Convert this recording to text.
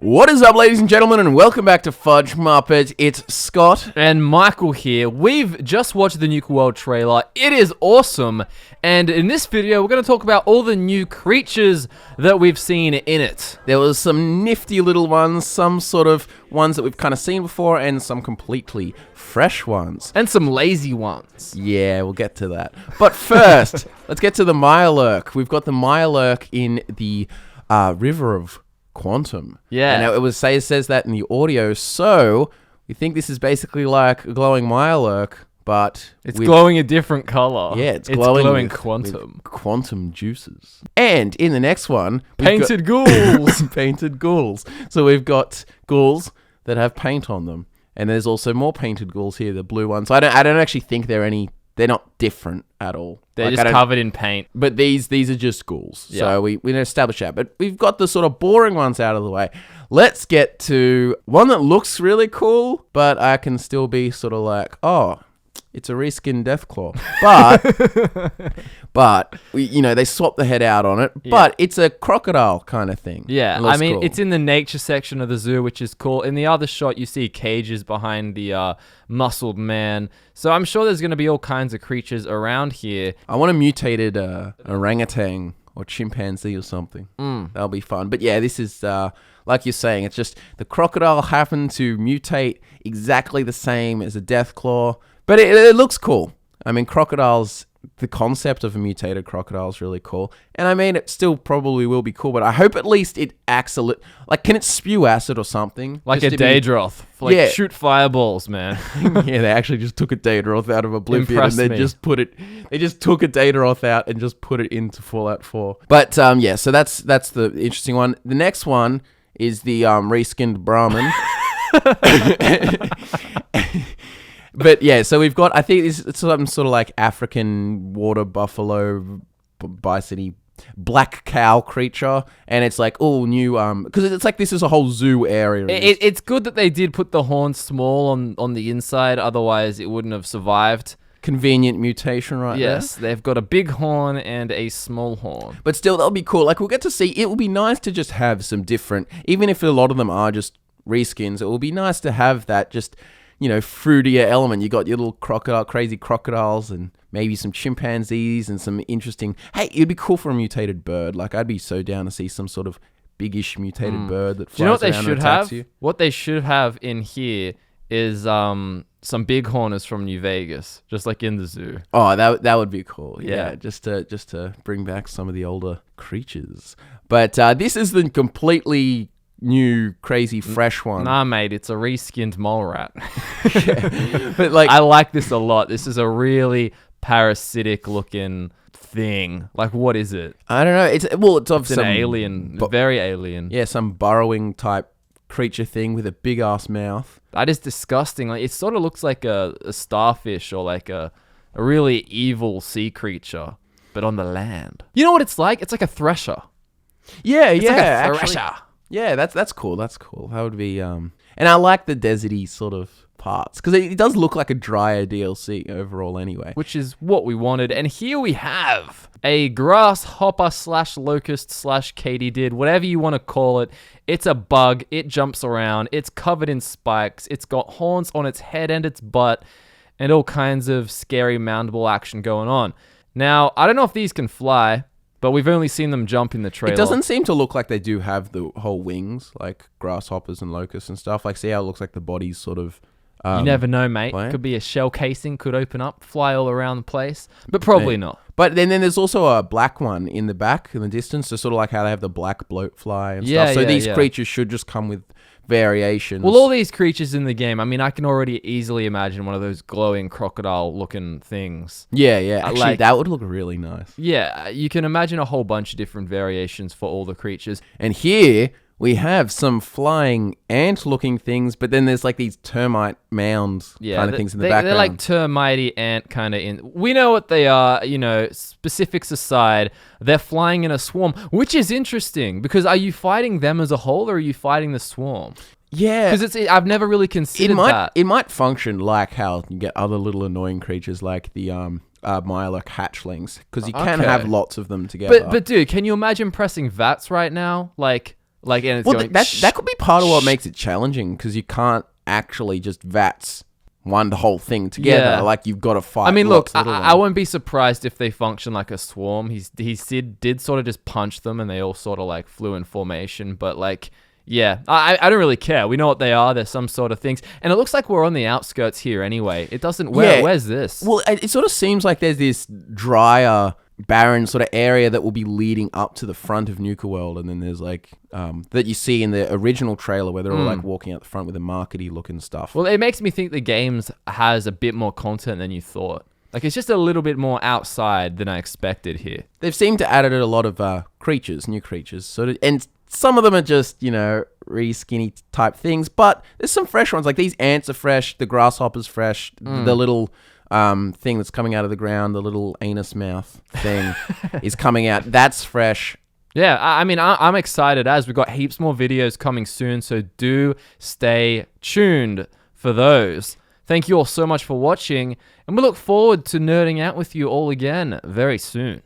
What is up, ladies and gentlemen, and welcome back to Fudge Muppet. It's Scott. And Michael here. We've just watched the Nuke World trailer. It is awesome. And in this video, we're going to talk about all the new creatures that we've seen in it. There was some nifty little ones, some sort of ones that we've kind of seen before, and some completely fresh ones. And some lazy ones. Yeah, we'll get to that. But first, let's get to the Mirelurk. We've got the Mirelurk in the River of Quantum. Yeah. And it says that in the audio, so we think this is basically like a glowing Mirelurk, but it's glowing a different color. Yeah, it's glowing quantum. With quantum juices. And in the next one, painted ghouls. Painted ghouls. So we've got ghouls that have paint on them. And there's also more painted ghouls here, the blue ones. I don't actually think they're not different at all. They're just covered in paint. But these are just ghouls. Yeah. So we didn't establish that. But we've got the sort of boring ones out of the way. Let's get to one that looks really cool, but I can still be sort of like, oh, it's a reskinned Deathclaw. But they swap the head out on it. Yeah. But it's a crocodile kind of thing. Yeah, I mean, it's in the nature section of the zoo, which is cool. In the other shot, you see cages behind the muscled man. So I'm sure there's going to be all kinds of creatures around here. I want a mutated orangutan or chimpanzee or something. That'll be fun. But yeah, this is, like you're saying, it's just the crocodile happened to mutate exactly the same as a Deathclaw. But it looks cool. I mean, crocodiles, the concept of a mutated crocodile is really cool. And I mean, it still probably will be cool, but I hope at least it acts can it spew acid or something? Like a Daedroth. Shoot fireballs, man. Yeah, they actually just took a Daedroth out of Oblivion and they just took a Daedroth out and just put it into Fallout 4. But yeah, so that's the interesting one. The next one is the reskinned Brahmin. But yeah, so we've got, I think it's some sort of like African water buffalo, bison-y, black cow creature. And it's like, oh, new, because it's like this is a whole zoo area. It's good that they did put the horn small on the inside, otherwise it wouldn't have survived. Convenient mutation there. Yes, they've got a big horn and a small horn. But still, that'll be cool. Like, we'll get to see, it will be nice to just have some different, even if a lot of them are just reskins, it will be nice to have that just, fruitier element. You got your little crazy crocodiles and maybe some chimpanzees and some interesting... Hey, it'd be cool for a mutated bird. Like, I'd be so down to see some sort of biggish mutated bird that flies around and attacks you. What they should have in here is some bighorners from New Vegas, just like in the zoo. Oh, that would be cool. Yeah, just to bring back some of the older creatures. But this is the completely new crazy fresh one. Nah, mate, it's a reskinned mole rat. Yeah. But I like this a lot. This is a really parasitic looking thing. Like, what is it? I don't know. It's of some an alien, very alien. Yeah, some burrowing type creature thing with a big ass mouth. That is disgusting. Like, it sort of looks like a starfish or like a really evil sea creature, but on the land. You know what it's like? It's like a thresher. Yeah, it's like a thresher. Actually, yeah, that's cool. That's cool. That would be and I like the deserty sort of parts because it does look like a drier DLC overall anyway, which is what we wanted. And here we have a grasshopper / locust / katydid, whatever you want to call it. It's a bug. It jumps around. It's covered in spikes. It's got horns on its head and its butt, and all kinds of scary mountable action going on. Now, I don't know if these can fly, but we've only seen them jump in the trailer. It doesn't seem to look like they do have the whole wings, like grasshoppers and locusts and stuff. Like, see how it looks like the body's sort of... you never know, mate. Playing. Could be a shell casing, could open up, fly all around the place, but probably not. But then there's also a black one in the back, in the distance, so sort of like how they have the black bloatfly and stuff. So these creatures should just come with variations. Well, all these creatures in the game, I mean, I can already easily imagine one of those glowing crocodile-looking things. Yeah. Actually, that would look really nice. Yeah, you can imagine a whole bunch of different variations for all the creatures. And here we have some flying ant-looking things, but then there's like these termite mounds kind of things in the background. They're like termitey ant kind of we know what they are, specifics aside. They're flying in a swarm, which is interesting because are you fighting them as a whole or are you fighting the swarm? Yeah. Because I've never really considered that. It might function like how you get other little annoying creatures like the Mirelurk hatchlings, because you can have lots of them together. But dude, can you imagine pressing VATS right now? Like Like, and it's Well, going. that could be part of what makes it challenging because you can't actually just VATS one the whole thing together. Yeah. Like you've got to fight. I mean, look, lots of little I ones. won't be surprised if they function like a swarm. He did sort of just punch them, and they all sort of like flew in formation. But like, yeah, I don't really care. We know what they are. They're some sort of things, and it looks like we're on the outskirts here anyway. It doesn't. Where's this? Well, it sort of seems like there's this drier, barren sort of area that will be leading up to the front of Nuka World, and then there's like that you see in the original trailer where they're all like walking out the front with the markety looking stuff. Well, it makes me think the games has a bit more content than you thought. Like, it's just a little bit more outside than I expected here. They've seemed to add a lot of new creatures, sort of, and some of them are just really skinny type things, but there's some fresh ones. Like these ants are fresh, the grasshopper's fresh, the little thing that's coming out of the ground, the little anus mouth thing is coming out. That's fresh. Yeah, I mean, I'm excited as we've got heaps more videos coming soon, so do stay tuned for those. Thank you all so much for watching, and we look forward to nerding out with you all again very soon.